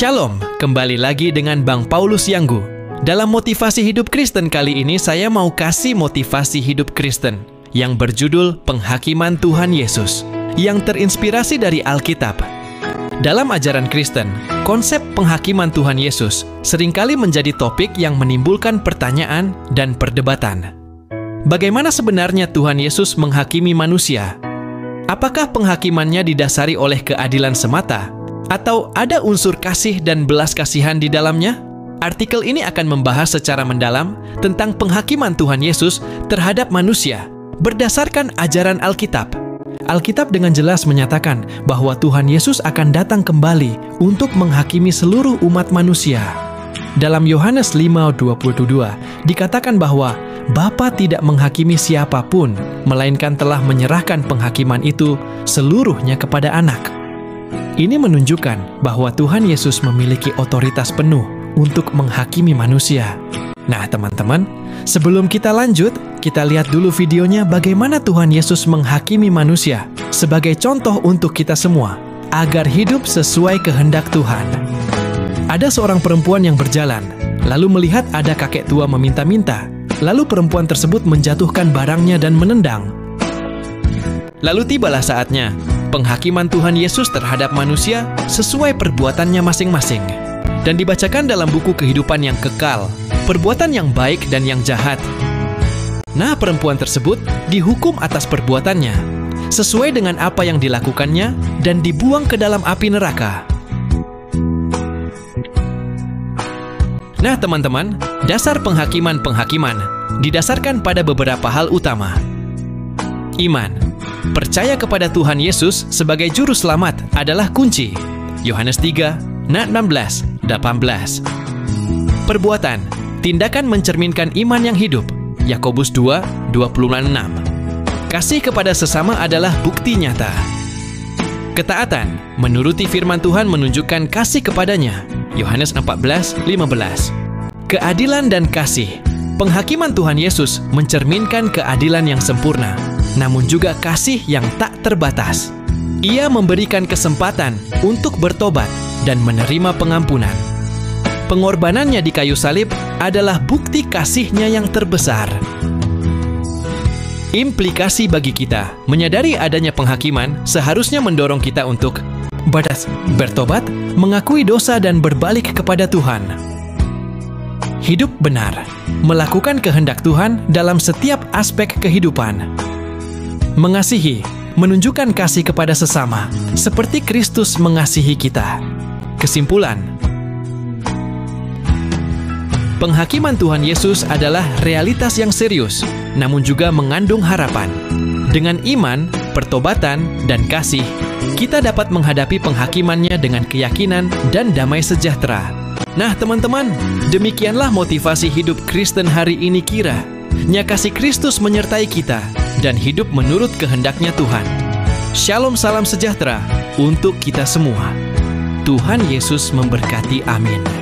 Shalom, kembali lagi dengan Bang Paulus Yanggu. Dalam motivasi hidup Kristen kali ini, saya mau kasih motivasi hidup Kristen yang berjudul Penghakiman Tuhan Yesus, yang terinspirasi dari Alkitab. Dalam ajaran Kristen, konsep penghakiman Tuhan Yesus seringkali menjadi topik yang menimbulkan pertanyaan dan perdebatan. Bagaimana sebenarnya Tuhan Yesus menghakimi manusia? Apakah penghakimannya didasari oleh keadilan semata? Atau ada unsur kasih dan belas kasihan di dalamnya? Artikel ini akan membahas secara mendalam tentang penghakiman Tuhan Yesus terhadap manusia berdasarkan ajaran Alkitab. Alkitab dengan jelas menyatakan bahwa Tuhan Yesus akan datang kembali untuk menghakimi seluruh umat manusia. Dalam Yohanes 5:22 dikatakan bahwa Bapa tidak menghakimi siapapun, melainkan telah menyerahkan penghakiman itu seluruhnya kepada Anak. Ini menunjukkan bahwa Tuhan Yesus memiliki otoritas penuh untuk menghakimi manusia. Nah, teman-teman, sebelum kita lanjut, kita lihat dulu videonya bagaimana Tuhan Yesus menghakimi manusia sebagai contoh untuk kita semua, agar hidup sesuai kehendak Tuhan. Ada seorang perempuan yang berjalan, lalu melihat ada kakek tua meminta-minta. Lalu perempuan tersebut menjatuhkan barangnya dan menendang. Lalu tibalah saatnya penghakiman Tuhan Yesus terhadap manusia sesuai perbuatannya masing-masing. Dan dibacakan dalam buku kehidupan yang kekal, perbuatan yang baik dan yang jahat. Nah, perempuan tersebut dihukum atas perbuatannya, sesuai dengan apa yang dilakukannya, dan dibuang ke dalam api neraka. Nah, teman-teman, dasar penghakiman didasarkan pada beberapa hal utama. Iman. Percaya kepada Tuhan Yesus sebagai juru selamat adalah kunci. Yohanes 3, 16, 18. Perbuatan. Tindakan mencerminkan iman yang hidup. Yakobus 2, 26. Kasih kepada sesama adalah bukti nyata. Ketaatan. Menuruti firman Tuhan menunjukkan kasih kepadanya. Yohanes 14, 15. Keadilan dan kasih. Penghakiman Tuhan Yesus mencerminkan keadilan yang sempurna, namun juga kasih yang tak terbatas. Ia memberikan kesempatan untuk bertobat dan menerima pengampunan. Pengorbanannya di kayu salib adalah bukti kasih-Nya yang terbesar. Implikasi bagi kita, menyadari adanya penghakiman seharusnya mendorong kita untuk bertobat, mengakui dosa dan berbalik kepada Tuhan. Hidup benar, melakukan kehendak Tuhan dalam setiap aspek kehidupan. Mengasihi, menunjukkan kasih kepada sesama, seperti Kristus mengasihi kita. Kesimpulan, penghakiman Tuhan Yesus adalah realitas yang serius, namun juga mengandung harapan. Dengan iman, pertobatan, dan kasih, kita dapat menghadapi penghakimannya dengan keyakinan dan damai sejahtera. Nah, teman-teman, demikianlah motivasi hidup Kristen hari ini kiranya kasih Kristus menyertai kita dan hidup menurut kehendaknya Tuhan. Shalom, salam sejahtera untuk kita semua. Tuhan Yesus memberkati, amin.